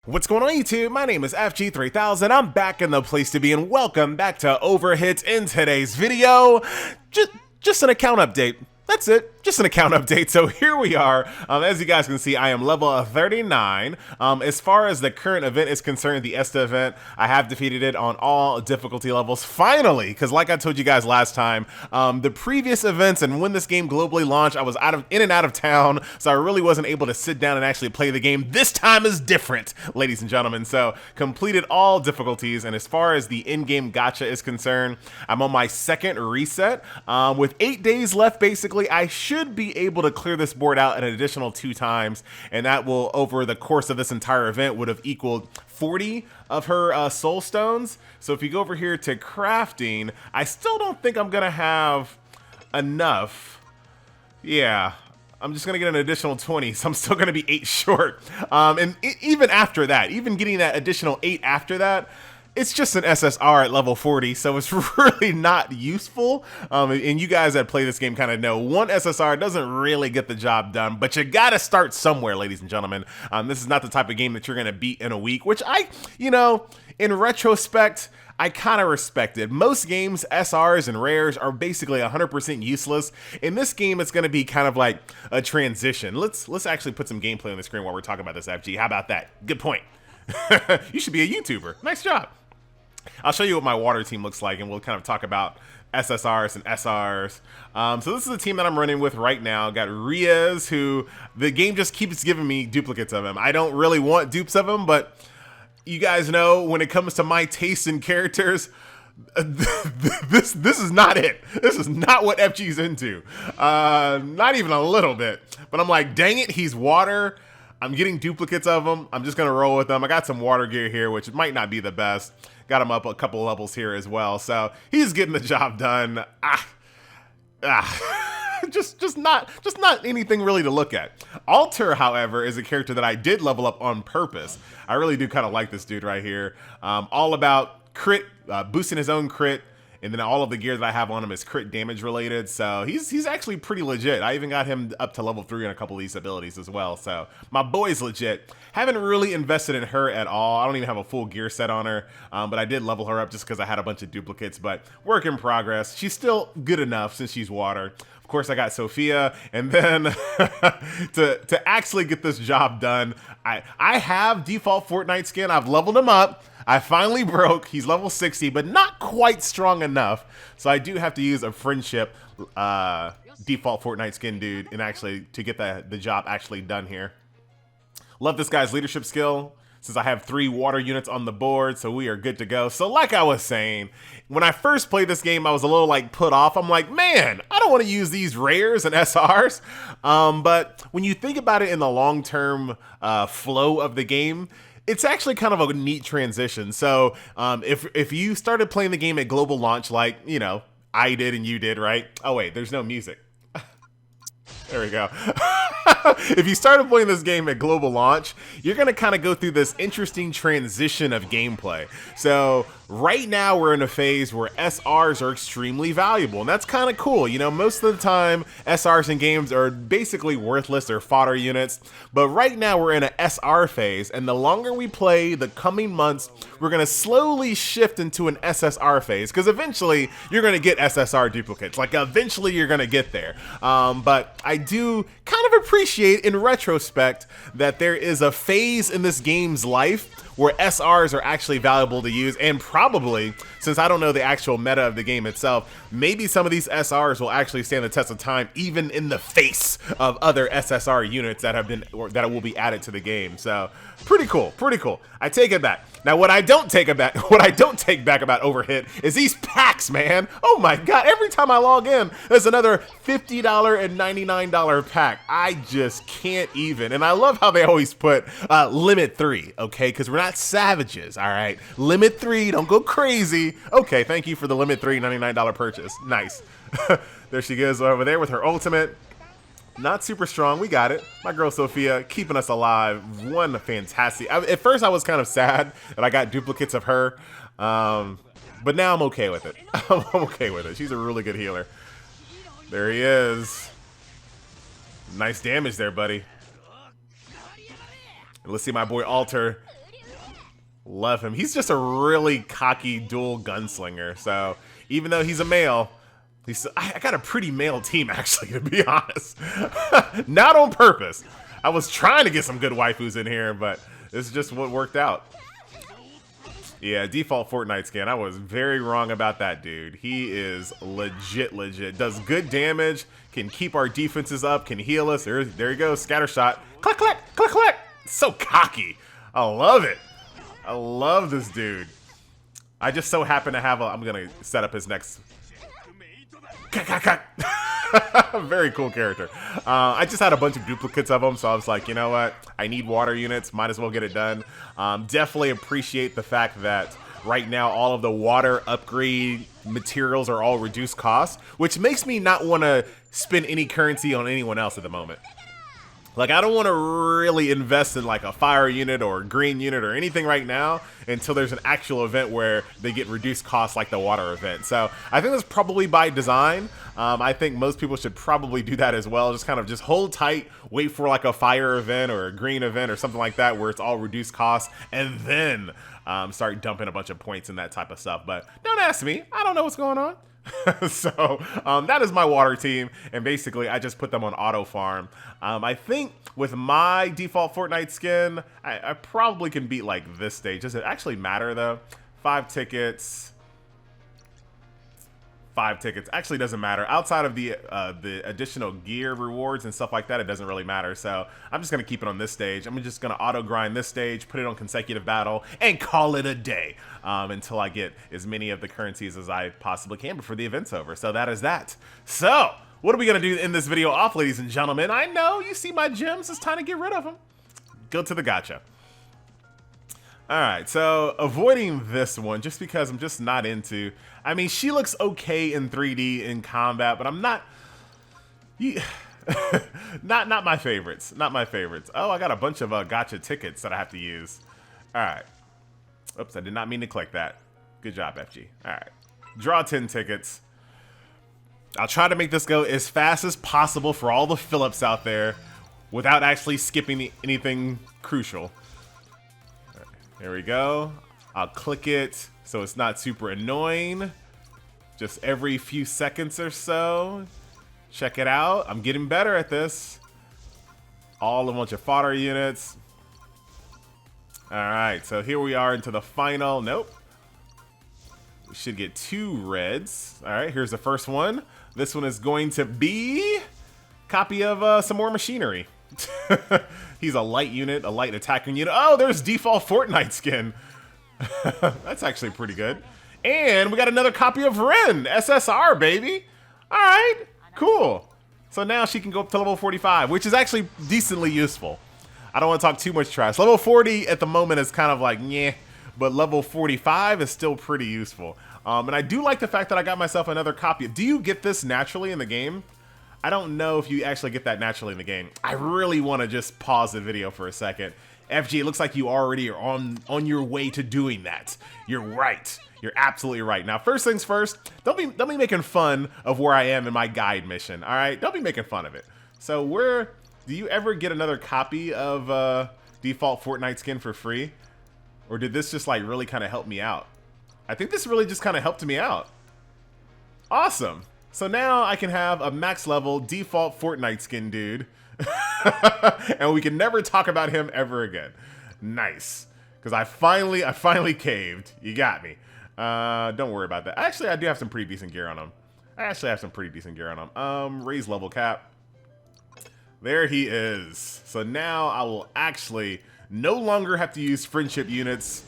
What's going on YouTube? My name is FG3000. I'm back in the place to be and welcome back to Overhit. In today's video, just an account update. That's it, just an account update. So here we are. As you guys can see, I am level 39. As far as the current event is concerned, the ESTA event, I have defeated it on all difficulty levels. Finally, because like I told you guys last time, the previous events and when this game globally launched, I was in and out of town, so I really wasn't able to sit down and actually play the game. This time is different, ladies and gentlemen. So completed all difficulties, and as far as the in-game gacha is concerned, I'm on my second reset. With 8 days left, basically, I should be able to clear this board out an additional 2 times, and that will, over the course of this entire event, would have equaled 40 of her soul stones. So if you go over here to crafting, I still don't think I'm gonna have enough. Yeah, I'm just gonna get an additional 20, so I'm still gonna be 8 short. And even after that, even getting that additional 8 after that, it's just an SSR at level 40, so it's really not useful. And you guys that play this game kind of know one SSR doesn't really get the job done, but you gotta start somewhere, ladies and gentlemen. This is not the type of game that you're gonna beat in a week, which in retrospect, I kind of respected. Most games, SRs and rares are basically 100% useless. In this game, it's going to be kind of like a transition. Let's actually put some gameplay on the screen while we're talking about this, FG. How about that? Good point. You should be a YouTuber. Nice job. I'll show you what my water team looks like, and we'll kind of talk about SSRs and SRs. So this is the team that I'm running with right now. Got Riaz, who the game just keeps giving me duplicates of him. I don't really want dupes of him, but you guys know when it comes to my taste in characters, this is not it. This is not what FG's into. Not even a little bit. But I'm like, dang it, he's water. I'm getting duplicates of him. I'm just gonna roll with them. I got some water gear here, which might not be the best. Got him up a couple levels here as well. So he's getting the job done. Just not anything really to look at. Alter, however, is a character that I did level up on purpose. I really do kind of like this dude right here. All about crit, boosting his own crit, and then all of the gear that I have on him is crit damage related. So he's actually pretty legit. I even got him up to level 3 on a couple of these abilities as well. So my boy's legit. Haven't really invested in her at all. I don't even have a full gear set on her, but I did level her up just because I had a bunch of duplicates, but work in progress. She's still good enough since she's water. Of course, I got Sophia, and then to actually get this job done, I have default Fortnite skin. I've leveled him up. I finally broke. He's level 60, but not quite strong enough. So I do have to use a friendship default Fortnite skin dude and actually to get the job actually done here. Love this guy's leadership skill, since I have 3 water units on the board, so we are good to go. So like I was saying, when I first played this game, I was a little like put off. I'm like, man, I don't want to use these rares and SRs. But when you think about it in the long-term flow of the game, it's actually kind of a neat transition. So if you started playing the game at global launch, like, I did and you did, right? Oh wait, there's no music. There we go. If you started playing this game at global launch, you're going to kind of go through this interesting transition of gameplay. So right now we're in a phase where SRs are extremely valuable, and that's kind of cool. Most of the time SRs in games are basically worthless or fodder units, but right now we're in an SR phase, and the longer we play, the coming months, we're going to slowly shift into an SSR phase, because eventually you're going to get SSR duplicates. Like, eventually you're going to get there. But I do kind of appreciate in retrospect that there is a phase in this game's life where SRs are actually valuable to use, and probably, since I don't know the actual meta of the game itself, maybe some of these SRs will actually stand the test of time, even in the face of other SSR units that will be added to the game. So pretty cool, pretty cool. I take it back. Now, what I don't take back about Overhit is these packs, man. Oh my God, every time I log in, there's another $50 and $99 pack. I just can't even. And I love how they always put limit 3, okay? Because we're not savages, all right? Limit 3, don't go crazy. Okay, thank you for the limit 3 $99 purchase. Nice. There she goes over there with her ultimate. Not super strong. We got it. My girl Sophia keeping us alive. One fantastic. At first, I was kind of sad that I got duplicates of her, but now I'm okay with it. I'm okay with it. She's a really good healer. There he is. Nice damage there, buddy. Let's see my boy Alter Love him. He's just a really cocky dual gunslinger. So even though he's a male, I got a pretty male team, actually, to be honest. Not on purpose. I was trying to get some good waifus in here, but this is just what worked out. Yeah, default Fortnite skin. I was very wrong about that dude. He is legit. Does good damage, can keep our defenses up, can heal us. There you go, scatter shot. Click, click, click, click. So cocky. I love it. I love this dude. I just so happen to have I'm gonna set up his next. Very cool character. I just had a bunch of duplicates of them, so I was like, you know what? I need water units. Might as well get it done. Definitely appreciate the fact that right now all of the water upgrade materials are all reduced cost, which makes me not want to spend any currency on anyone else at the moment. Like, I don't want to really invest in like a fire unit or a green unit or anything right now until there's an actual event where they get reduced costs like the water event. So I think that's probably by design. I think most people should probably do that as well. Just kind of just hold tight, wait for like a fire event or a green event or something like that where it's all reduced costs, and then start dumping a bunch of points and that type of stuff. But don't ask me. I don't know what's going on. So that is my water team, and basically I just put them on auto farm. I think with my default Fortnite skin, I probably can beat like this stage. Does it actually matter though? 5 tickets. 5 tickets actually doesn't matter outside of the additional gear rewards and stuff like that. It doesn't really matter, so I'm just gonna keep it on this stage. I'm just gonna auto grind this stage, put it on consecutive battle, and call it a day until I get as many of the currencies as I possibly can before the event's over. So that is that. So what are we gonna do in this video off, ladies and gentlemen? I know you see my gems. It's time to get rid of them. Go to the gacha. Alright, so avoiding this one just because I'm just not into. I mean, she looks okay in 3D in combat, but I'm not. Not my favorites. Not my favorites. Oh, I got a bunch of gacha tickets that I have to use. Alright. Oops, I did not mean to click that. Good job, FG. Alright. Draw 10 tickets. I'll try to make this go as fast as possible for all the fill-ups out there without actually skipping anything crucial. There we go. I'll click it so it's not super annoying. Just every few seconds or so. Check it out. I'm getting better at this. All a bunch of fodder units. Alright, so here we are into the final. Nope. We should get 2 reds. Alright, here's the first one. This one is going to be a copy of some more machinery. He's a light unit, a light attacking unit. Oh, there's default Fortnite skin. That's actually pretty good. And we got another copy of Ren, SSR, baby. All right, cool. So now she can go up to level 45, which is actually decently useful. I don't want to talk too much trash. Level 40 at the moment is kind of like, yeah, but level 45 is still pretty useful. And I do like the fact that I got myself another copy. Do you get this naturally in the game? I don't know if you actually get that naturally in the game. I really want to just pause the video for a second. FG, it looks like you already are on your way to doing that. You're right. You're absolutely right. Now, first things first, don't be making fun of where I am in my guide mission, all right? Don't be making fun of it. So do you ever get another copy of default Fortnite skin for free? Or did this just like really kind of help me out? I think this really just kind of helped me out. Awesome. So now I can have a max level default Fortnite skin dude. And we can never talk about him ever again. Nice. Because I finally caved. You got me. Don't worry about that. Actually, I do have some pretty decent gear on him. Raise level cap. There he is. So now I will actually no longer have to use friendship units.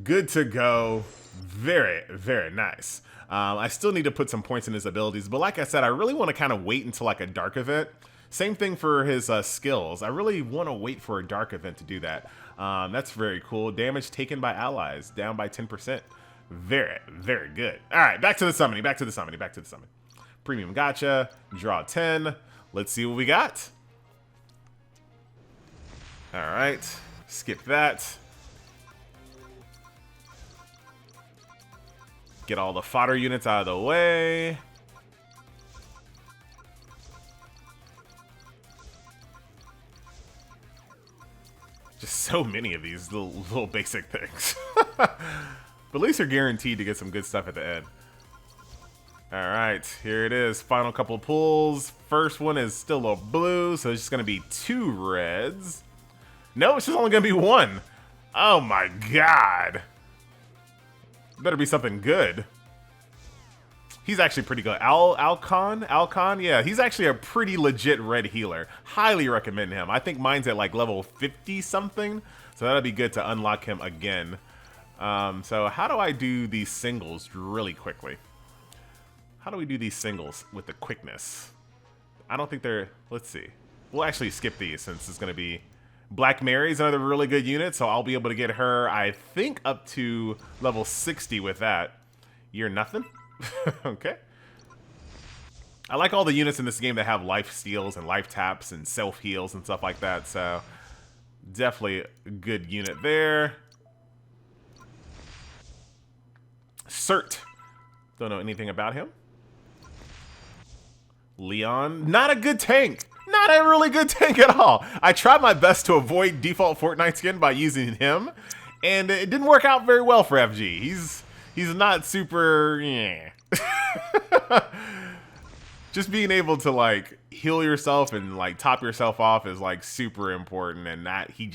Good to go. Very, very nice. I still need to put some points in his abilities, but like I said, I really want to kind of wait until like a dark event. Same thing for his skills. I really want to wait for a dark event to do that. That's very cool. Damage taken by allies, down by 10%. Very, very good. All right, back to the summoning, Premium gacha, draw 10. Let's see what we got. All right, skip that. Get all the fodder units out of the way. Just so many of these little basic things. But at least you're guaranteed to get some good stuff at the end. Alright, here it is. Final couple of pulls. First one is still a blue, so it's just going to be 2 reds. No, it's just only going to be 1. Oh my god. Better be something good. He's actually pretty good. Alcon? Yeah, he's actually a pretty legit red healer. Highly recommend him. I think mine's at like level 50 something, so that'll be good to unlock him again. So how do I do these singles really quickly? How do we do these singles with the quickness? I don't think they're... Let's see. We'll actually skip these since it's going to be... Black Mary's another really good unit, so I'll be able to get her, I think, up to level 60 with that. You're nothing? Okay. I like all the units in this game that have life steals and life taps and self-heals and stuff like that, so... Definitely a good unit there. Cert. Don't know anything about him. Leon, not a good tank. Not a really good tank at all. I tried my best to avoid default Fortnite skin by using him, and it didn't work out very well for FG. He's not super. Yeah. Just being able to like heal yourself and like top yourself off is like super important, and that he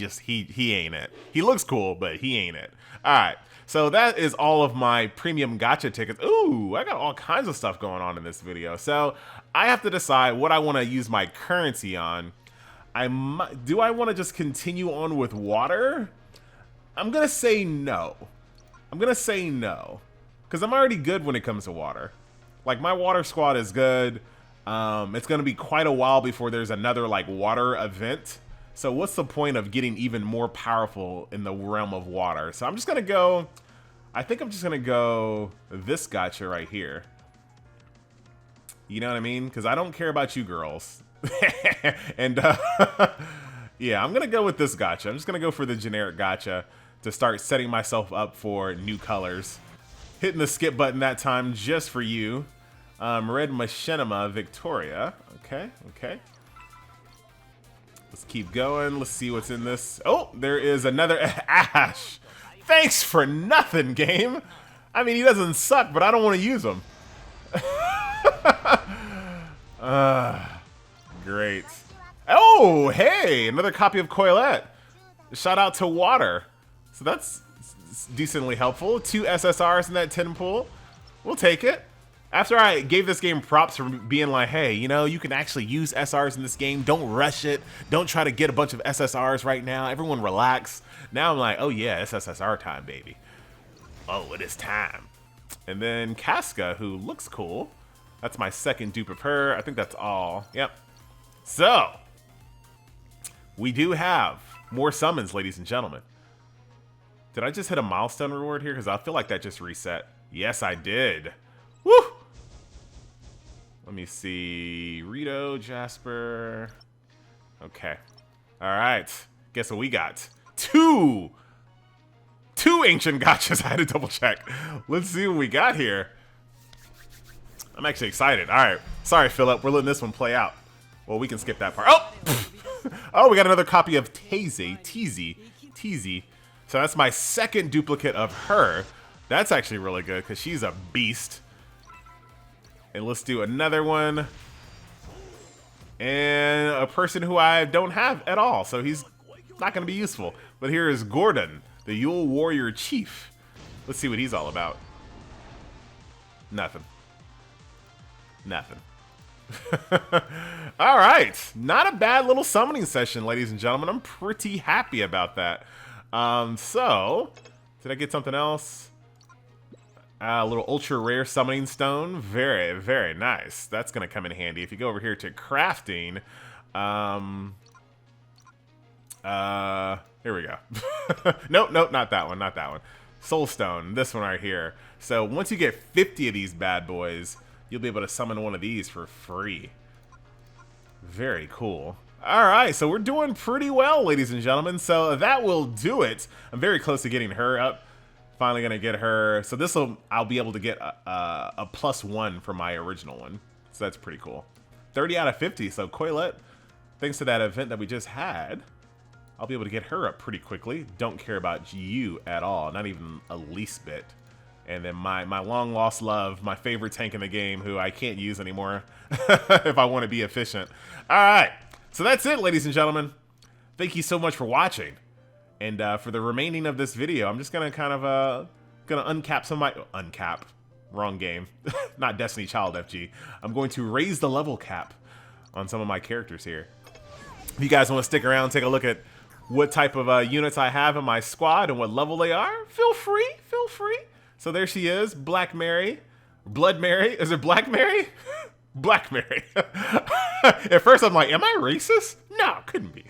ain't it. He looks cool, but he ain't it. All right. So that is all of my premium gacha tickets. Ooh, I got all kinds of stuff going on in this video. So I have to decide what I want to use my currency on. Do I want to just continue on with water? I'm going to say no. I'm going to say no. Because I'm already good when it comes to water. Like, my water squad is good. It's going to be quite a while before there's another, like, water event. So what's the point of getting even more powerful in the realm of water? So I'm just going to go... I think I'm just going to go this gacha right here. You know what I mean? Because I don't care about you girls. And, yeah, I'm going to go with this gacha. I'm just going to go for the generic gacha to start setting myself up for new colors. Hitting the skip button that time just for you. Red Machinima Victoria. Okay, okay. Let's keep going. Let's see what's in this. Oh, there is another Ash. Thanks for nothing, game. I mean, he doesn't suck, but I don't want to use him. Great. Oh, hey, another copy of Coilette. Shout out to Water. So that's decently helpful. 2 SSRs in that 10 pool. We'll take it. After I gave this game props for being like, hey, you know, you can actually use SRs in this game. Don't rush it. Don't try to get a bunch of SSRs right now. Everyone relax. Now I'm like, oh yeah, it's SSR time, baby. Oh, it is time. And then Casca, who looks cool. That's my second dupe of her. I think that's all. Yep. So, we do have more summons, ladies and gentlemen. Did I just hit a milestone reward here? Because I feel like that just reset. Yes, I did. Woo! Let me see. Rito, Jasper. Okay. All right. Guess what we got? Two ancient gachas. I had to double check. Let's see what we got here. I'm actually excited. All right. Sorry, Philip. We're letting this one play out. Well, we can skip that part. Oh! Oh, we got another copy of Teasy. So that's my second duplicate of her. That's actually really good because she's a beast. And let's do another one. And a person who I don't have at all, so he's not going to be useful. But here is Gordon, the Yule Warrior Chief. Let's see what he's all about. Nothing. All right. Not a bad little summoning session, ladies and gentlemen. I'm pretty happy about that. So, did I get something else? A little ultra rare summoning stone. Very, very nice. That's going to come in handy. If you go over here to crafting, here we go. Nope, not that one, Soul stone, this one right here. So once you get 50 of these bad boys, you'll be able to summon one of these for free. Very cool. All right, so we're doing pretty well, ladies and gentlemen. So that will do it. I'm very close to getting her up. Finally gonna get her. So I'll be able to get a +1 for my original one. So that's pretty cool. 30 out of 50. So Coilette, thanks to that event that we just had, I'll be able to get her up pretty quickly. Don't care about you at all, not even a least bit. And then my long lost love, my favorite tank in the game, who I can't use anymore if I want to be efficient. All right, so that's it, ladies and gentlemen. Thank you so much for watching. And for the remaining of this video, I'm just gonna kind of gonna uncap some of my uncap. Wrong game, not Destiny Child FG. I'm going to raise the level cap on some of my characters here. If you guys want to stick around, take a look at what type of units I have in my squad and what level they are, feel free, feel free. So there she is, Black Mary. Blood Mary? Is it Black Mary? Black Mary. At first I'm like, am I racist? No, couldn't be.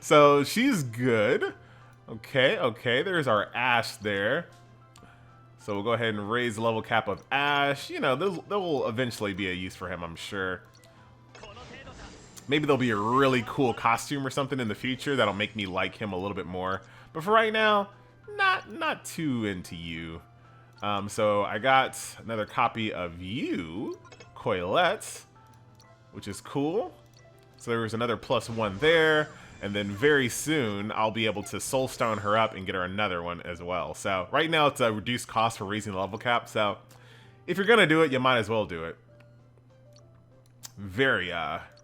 So she's good. Okay, okay, there's our Ash there. So we'll go ahead and raise the level cap of Ash. You know, there will eventually be a use for him, I'm sure. Maybe there'll be a really cool costume or something in the future that'll make me like him a little bit more. But for right now, not too into you. So I got another copy of you, Coilette, which is cool. So there was another +1 there. And then very soon, I'll be able to Soulstone her up and get her another one as well. So right now, it's a reduced cost for raising the level cap. So if you're going to do it, you might as well do it. Very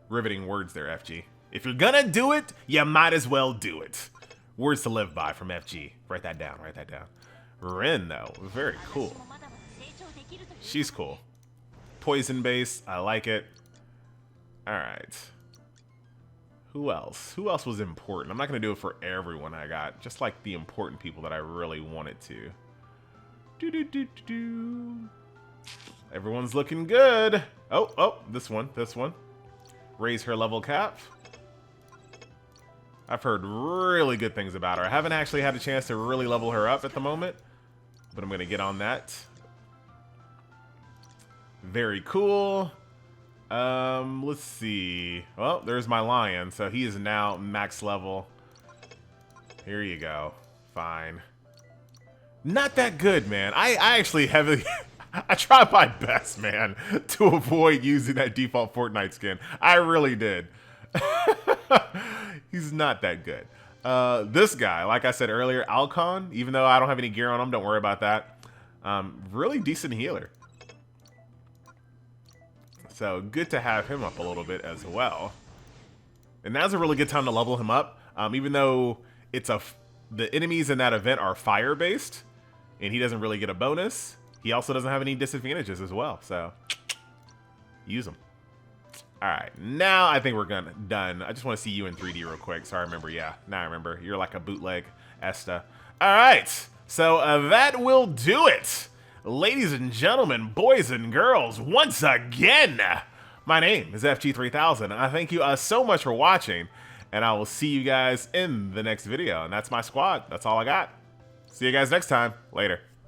riveting words there, FG. If you're going to do it, you might as well do it. Words to live by from FG. Write that down, write that down. Rin, though, very cool. She's cool. Poison base, I like it. All right. Who else? Who else was important? I'm not going to do it for everyone I got. Just like the important people that I really wanted to. Everyone's looking good. Oh, this one. Raise her level cap. I've heard really good things about her. I haven't actually had a chance to really level her up at the moment, but I'm going to get on that. Very cool. Let's see. Well, there's my lion, so he is now max level. Here you go. Fine. Not that good, man. I actually heavily... I tried my best, man, to avoid using that default Fortnite skin. I really did. He's not that good. This guy, like I said earlier, Alcon, even though I don't have any gear on him, don't worry about that. Really decent healer. So good to have him up a little bit as well. And now's a really good time to level him up. Even though the enemies in that event are fire-based, and he doesn't really get a bonus, he also doesn't have any disadvantages as well. So use them. All right, now I think we're done. I just want to see you in 3D real quick. So I remember, yeah, now I remember. You're like a bootleg Esta. All right, so that will do it. Ladies and gentlemen, boys and girls, once again, my name is FG3000. I thank you so much for watching, and I will see you guys in the next video. And that's my squad. That's all I got. See you guys next time. Later.